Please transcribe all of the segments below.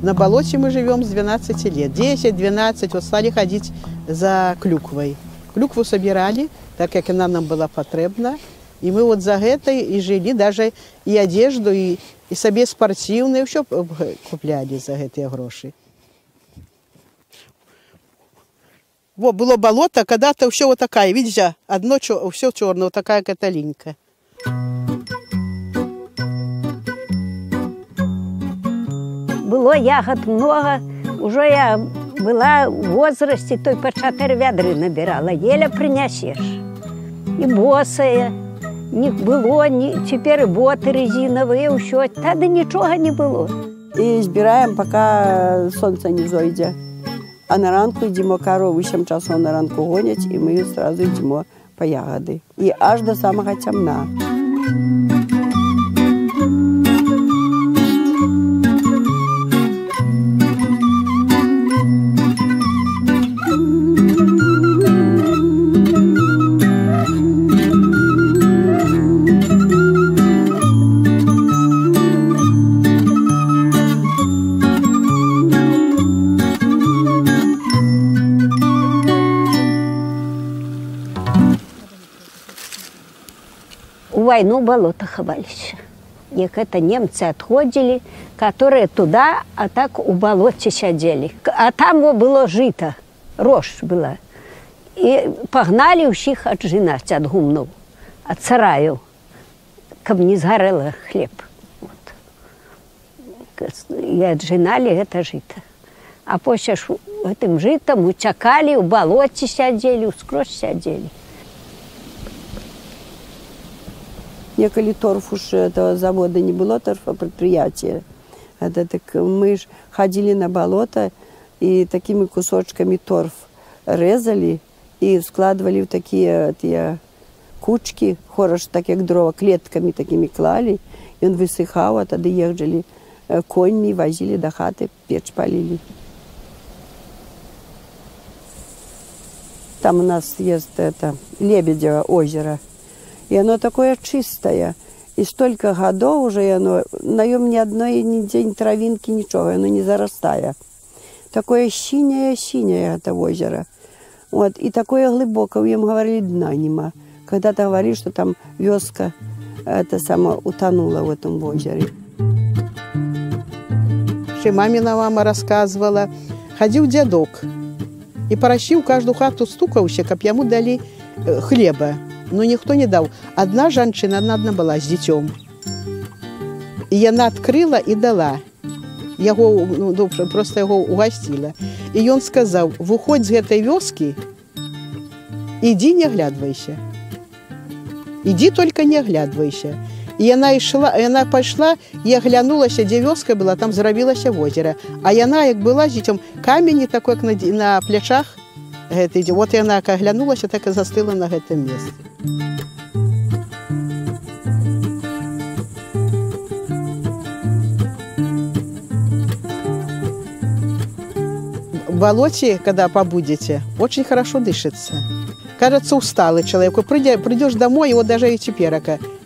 На болоте мы живем с 12 лет. 10-12 вот стали ходить за клюквой. Клюкву собирали, так как она нам была потребна. И мы вот за это и жили, даже и одежду, и себе спортивные, все купляли за эти гроши. Вот было болото, когда-то все вот такая, видите, одно все черное, вот такая каталинка. Было ягод много, уже я была в возрасте, то по 4 ведра набирала, еле принесешь. И босая, не было, теперь боты резиновые, все, тогда ничего не было. И збираем, пока сонце не зойде. А на ранку йдемо корову, 8 часов на ранку гонять, і ми одразу йдемо по ягоди. І аж до самого темна. В войну болото ховались. Их это немцы отходили, которые туда, а так у болоте сидели. А там было жито, рожь была. И погнали всех отжинать от гумнов, от сараю, как не сгорел хлеб. Вот. И отжинали это жито. А после этим житом утекали, в болоте сидели, скрозь сидели. Неколи торф уж этого завода не было, торфа предприятия. Это так мы ж ходили на болото и такими кусочками торф резали и складывали в такие кучки, хорошо, так как дрова, клетками такими клали. И он высыхал, а тогда ехали коньми, возили до хаты, печь полили. Там у нас есть это Лебедево озеро. И оно такое чистое. И столько годов уже оно, на нем ни одной ни день травинки, ничего, оно не зарастая. Такое синее это озеро. Вот. И такое глубокое, им говорили, дна нема. Когда-то говорили, что там вёска это само утонула в этом озере. Мамина мама рассказывала, ходил дедок и поращил каждую хату стукався, как ему дали хлеба. Но никто не дал. Одна женщина, одна была с детем. И она открыла и дала. Его, просто его угостила. И он сказал, выходь с этой вёски, иди не оглядывайся. Иди только не оглядывайся. И она пошла, и оглянулась, где вёска была, там зробилось озеро. А она, как была с детем, камень такой, как на плечах. Вот и она как оглянулась, так и застыла на этом месте. В болоте, когда побудете, очень хорошо дышится. Кажется, усталый человек. Придешь домой, и вот даже и теперь,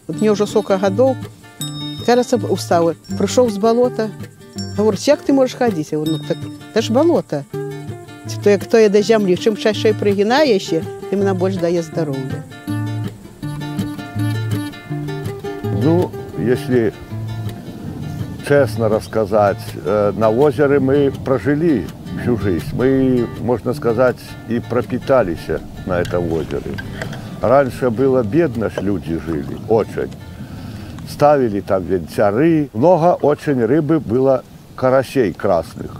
вот мне уже сколько годов, кажется, усталый. Пришел с болота, говорит, как ты можешь ходить? Я говорю, ну так это ж болото. Кто я до земли, чем чаще пригинаешься, тем она больше дает здоровья. Ну, если честно рассказать, на озере мы прожили всю жизнь. Мы, можно сказать, и пропитались на этом озере. Раньше было бедно, люди жили, очень. Ставили там вентяры. Много очень рыбы было, карасей красных.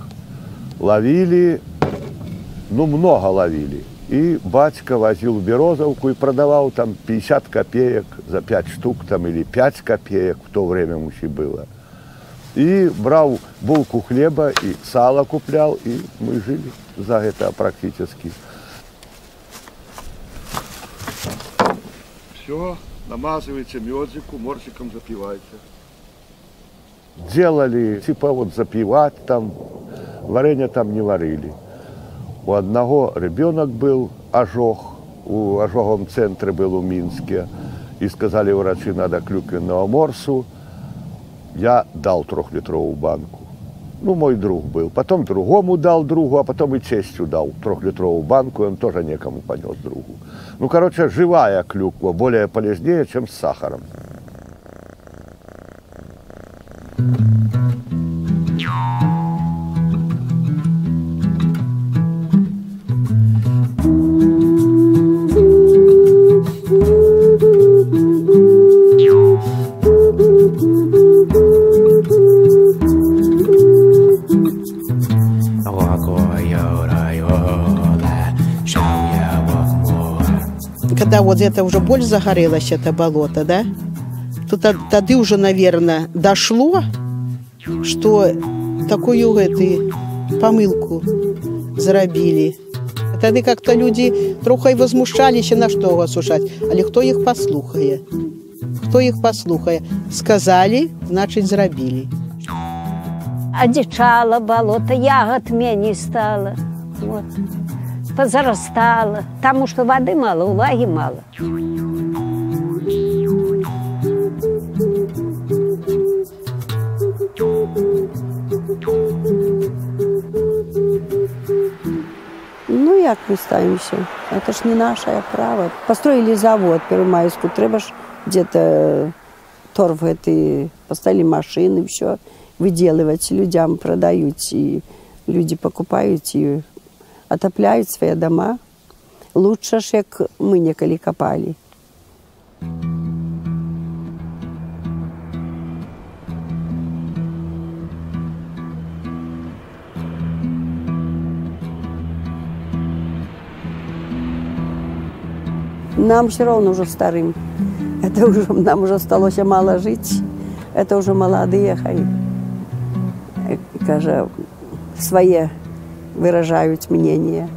Ловили, ну, много ловили. И батька возил в Березовку и продавал там 50 копеек за 5 штук там, или 5 копеек, в то время мужчи было. И брал булку хлеба и сало куплял, и мы жили за это практически. Все, намазывайте медику, морсиком запивайте. Делали, типа вот запивать там, варенье там не варили. У одного ребенок был ожог, в ожоговом центре был в Минске, и сказали врачи, надо клюквенного морсу. Я дал 3-литровую банку. Ну, мой друг был. Потом другому дал другу, а потом и честью дал 3-литровую банку, и он тоже некому понес другу. Ну, короче, живая клюква более полезнее, чем с сахаром. Когда вот это уже больше загорелось, это болото, да, то тогда уже, наверное, дошло, что такую помылку заробили. Тогда как-то люди трохи й возмущалися, на что осушать, але хто їх послухає? Хто їх послухає? Сказали, значит, заробили. Одичало болото, ягод менее стало. Вот. Позарастало, потому что воды мало, влаги мало. Ну, як ми ставимся? Это ж не наше право. Построили завод Первомайскую, треба ж где-то торф эти, поставили машины, все выделывать, людям продают, и люди покупают, и отопляют свои дома. Лучше ж, як мы неколи копали. Нам все равно уже старым. Это уже, нам уже осталось мало жить. Это уже молодые, хай, каже, свои выражают мнение.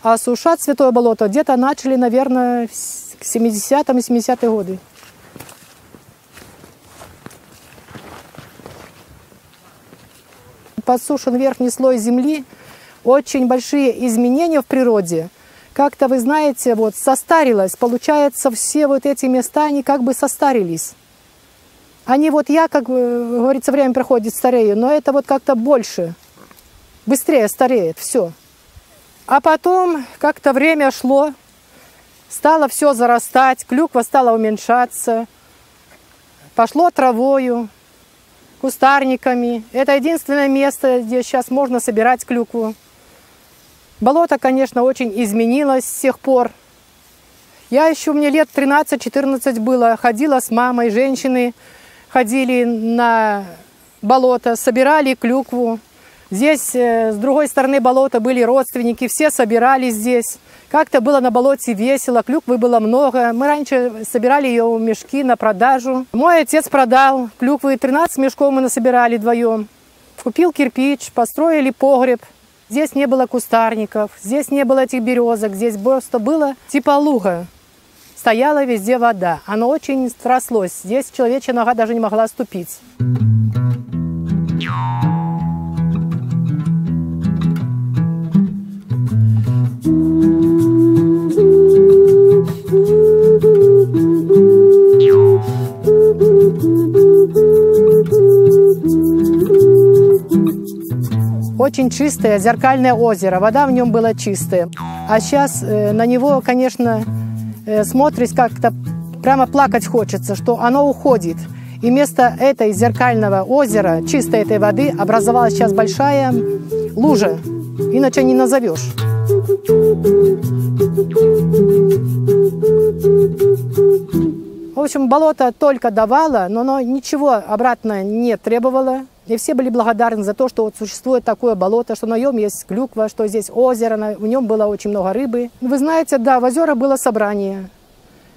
А осушать Святое болото где-то начали, наверное, к 70-м и 70-е годы. Подсушен верхний слой земли, очень большие изменения в природе. Как-то, вы знаете, вот состарилось, получается, все вот эти места, они как бы состарились. Они вот я, как говорится, время проходит, старею, но это вот как-то больше, быстрее стареет все. А потом как-то время шло, стало все зарастать, клюква стала уменьшаться, пошло травою, кустарниками. Это единственное место, где сейчас можно собирать клюкву. Болото, конечно, очень изменилось с тех пор. Я еще, мне лет 13-14 было, ходила с мамой, женщины ходили на болото, собирали клюкву. Здесь, с другой стороны болота, были родственники, все собирались здесь. Как-то было на болоте весело, клюквы было много. Мы раньше собирали ее в мешки на продажу. Мой отец продал клюквы, 13 мешков мы насобирали вдвоем. Купил кирпич, построили погреб. Здесь не было кустарников, здесь не было этих березок, здесь просто было типа луга. Стояла везде вода, оно очень срослось. Здесь человечья нога даже не могла ступить. Очень чистое зеркальное озеро, вода в нем была чистая. А сейчас на него, конечно, смотришь, как-то прямо плакать хочется, что оно уходит. И вместо этой зеркального озера, чистой этой воды, образовалась сейчас большая лужа, иначе не назовешь. В общем, болото только давало, но оно ничего обратно не требовало. И все были благодарны за то, что вот существует такое болото, что на нем есть клюква, что здесь озеро, в нем было очень много рыбы. Вы знаете, да, в озера было собрание.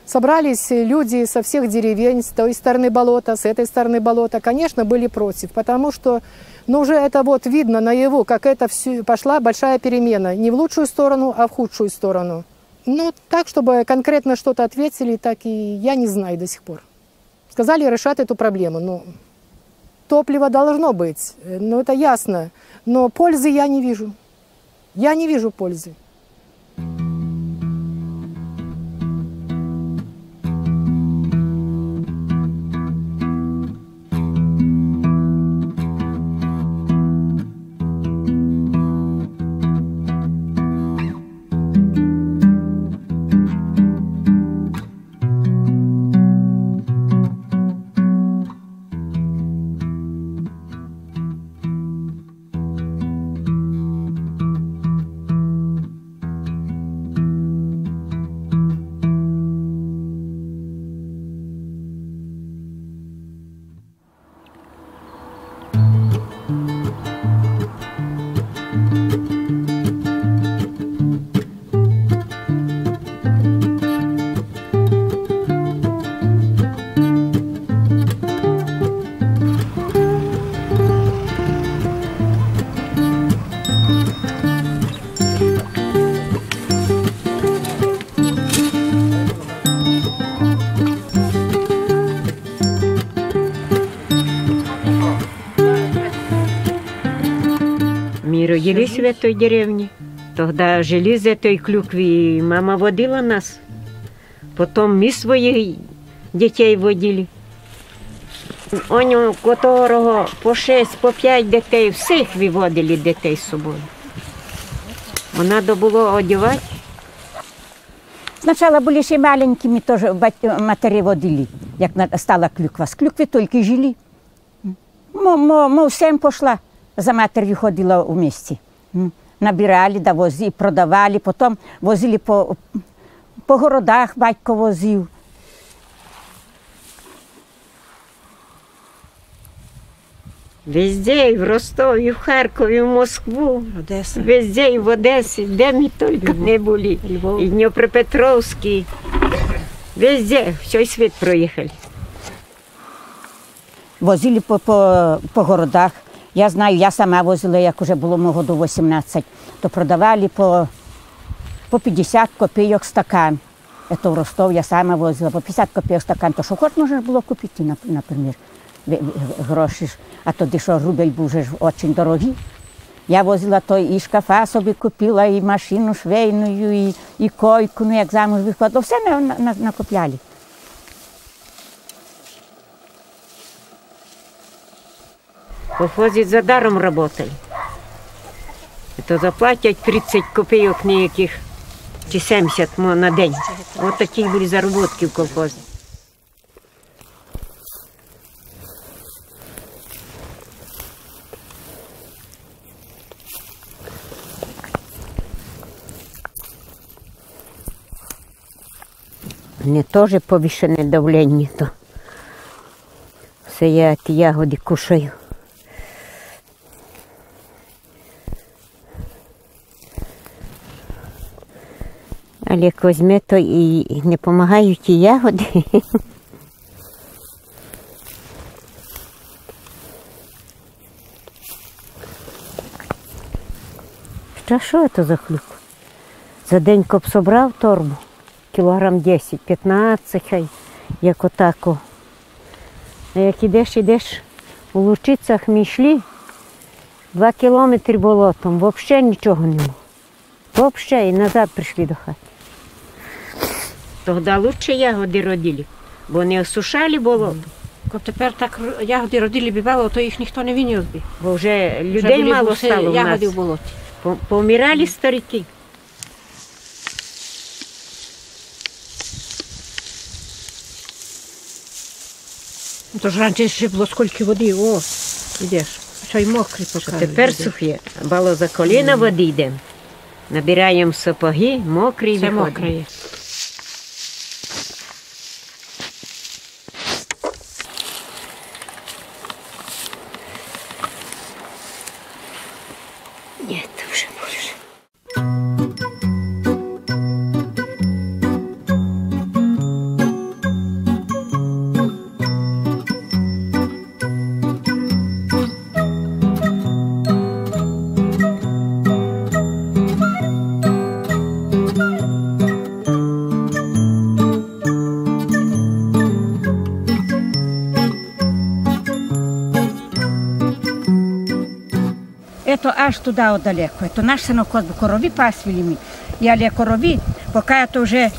Собрались люди со всех деревень, с той стороны болота, с этой стороны болота. Конечно, были против, потому что уже это вот видно наяву, как это все, пошла большая перемена. Не в лучшую сторону, а в худшую сторону. Ну, так, чтобы конкретно что-то ответили, так и я не знаю до сих пор. Сказали решать эту проблему. Ну, топливо должно быть, ну это ясно. Но пользы я не вижу. Я не вижу пользы. Мы родились в этой деревне. Тогда жили из этой клюквы. Мама водила нас. Потом мы своих детей водили. У которого по 6, по 5 дітей, всіх виводили дітей з собою. Треба було одягати. Спочатку були ще маленькими, теж матері водили, як стала клюква. З клюкви тільки жили. Ми всім пішла, за матерью ходила в місті. Набирали, продавали, потім возили по городах, батько возив. Везде, і в Ростові, і в Харкові, і в Москву, везде, і в Одесі, де ми тільки не були. І Дніпропетровський, везде, всей світ проїхали. Возили по городах. Я знаю, я сама возила, як вже було мого до 18, то продавали по 50 копійок стакан. Це в Ростов я сама возила, по 50 копійок стакан. То що хоч можна було купити, наприклад, гроші. А тоді, що рубль був вже дуже дорогий. Я возила то і шкафа собі купила, і машину швейну, і койку, ну як замуж виходила. Все накупляли. В колхозі за даром працювали. То заплатять 30 копійок ніяких, чи 70 на день. Ось такі були заробітки в колхозі. Мені теж повищене давлення. Все я ті ягоди кушаю. Але як візьме, то і не допомагають і ягоди. Що це за хлюк? За день коп собрав торбу, кілограм 10-15, хай, як отако. А як ідеш, у Лучицях ми йшли, 2 кілометри болотом, взагалі нічого не було. Взагалі, і назад прийшли до хати. Тоді краще ягоди родили, бо не осушали болото. Коли тепер так ягоди родили бивало, то їх ніхто не виніс би. Бо вже людей мало стало в ягоди нас. в болоті. Помирали старики. То ж раніше ще було скільки води, о, йдеш, що й мокрі покажуть. Тепер сухе. Було за коліна води йдемо. Набираємо сапоги, мокрі і Це виходимо. мокре є. Ні, це вже більше. Это аж туда далеко. Это наш синокос, корові пасвили ми. Але корові, поки то вже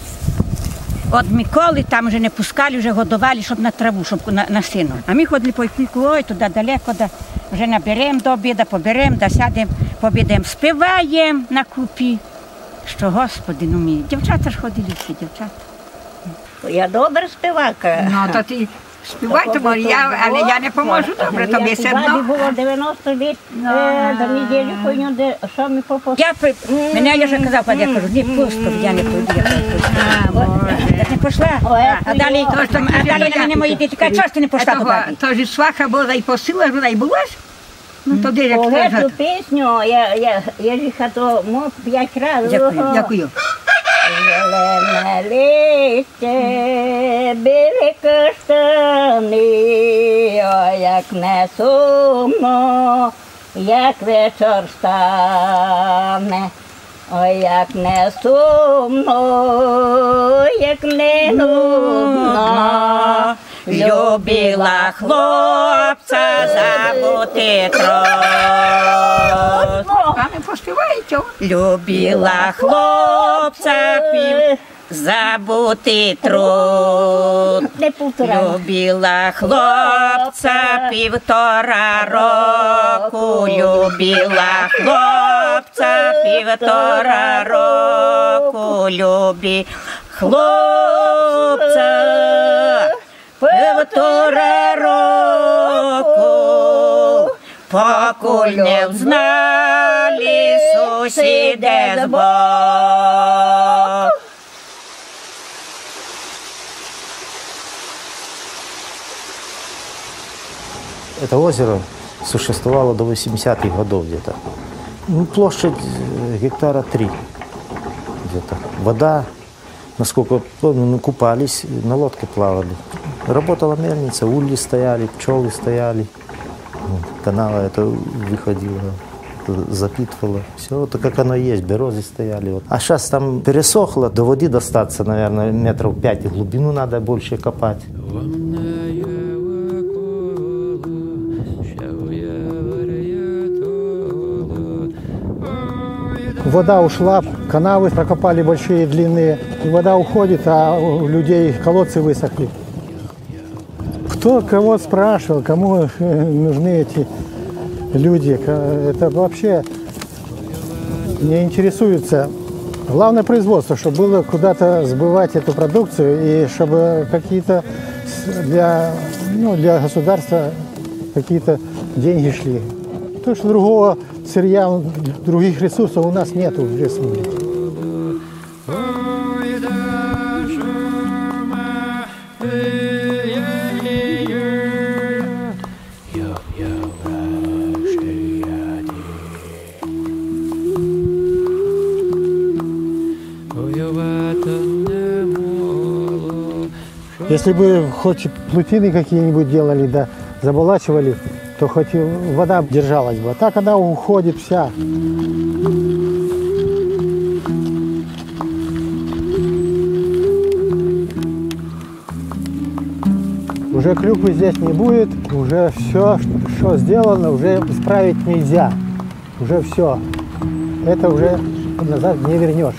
від Миколи там вже не пускали, вже годували, щоб на траву, щоб на сіно. А ми ходили по пільку, ой, туди далеко, да, вже наберемо до обіду, поберемо, да сядемо, пообідаємо, співаємо на купі. Що, Господи, ну ми, дівчата ж ходили всі, дівчата. Я добра співака. Ну, то ти співай, але я не поможу добре, тобі все Бабі одно. було 90 літ, до неділі пойню, що ми попустили. Мене я вже казав, я кажу, не пусто, я не пойду, я не пішла. А далі на мене мої діти кажуть, чого ж ти не пішла до бабі? То ж сваха була і посила, вона і була ж. Ну, тоді як По скажуть. эту пісню я їхала 5 разів. Дякую. Зелене листя, білі каштани, ой, як не сумно, як вечір стане. Ой, як не сумно, як не нудно, любила хлопця забути трос. Пане поспіваєте. Любила хлопця забути труд. Не повторяю. Любила хлопця 1,5 року. Любила хлопця 1,5 року. Любі хлопця 1,5 року. Покуль не взнали сусіди з бок. Это озеро существовало до 80-х годов где-то. Ну, площадь гектара 3 где-то. Вода, насколько помню, мы купались, на лодке плавали. Работала мельница, ульи стояли, пчелы стояли. Канала это выходило, запитывало. Все это как оно есть, березы стояли. Вот. А сейчас там пересохло, до воды достаться, наверное, метров 5. Глубину надо больше копать. Вода ушла, канавы прокопали большие, длинные. И вода уходит, а у людей колодцы высохли. Кто кого спрашивал, кому нужны эти люди, это вообще не интересуется. Главное производство, чтобы было куда-то сбывать эту продукцию и чтобы какие-то для государства какие-то деньги шли. Потому что другого сырья, других ресурсов у нас нету в республике. Ой, Если бы хоть плотины какие-нибудь делали, да заболачивали, то хоть и вода держалась бы. А так она уходит вся. Уже клюквы здесь не будет, уже все, что сделано, уже исправить нельзя. Уже все. Это уже назад не вернешь.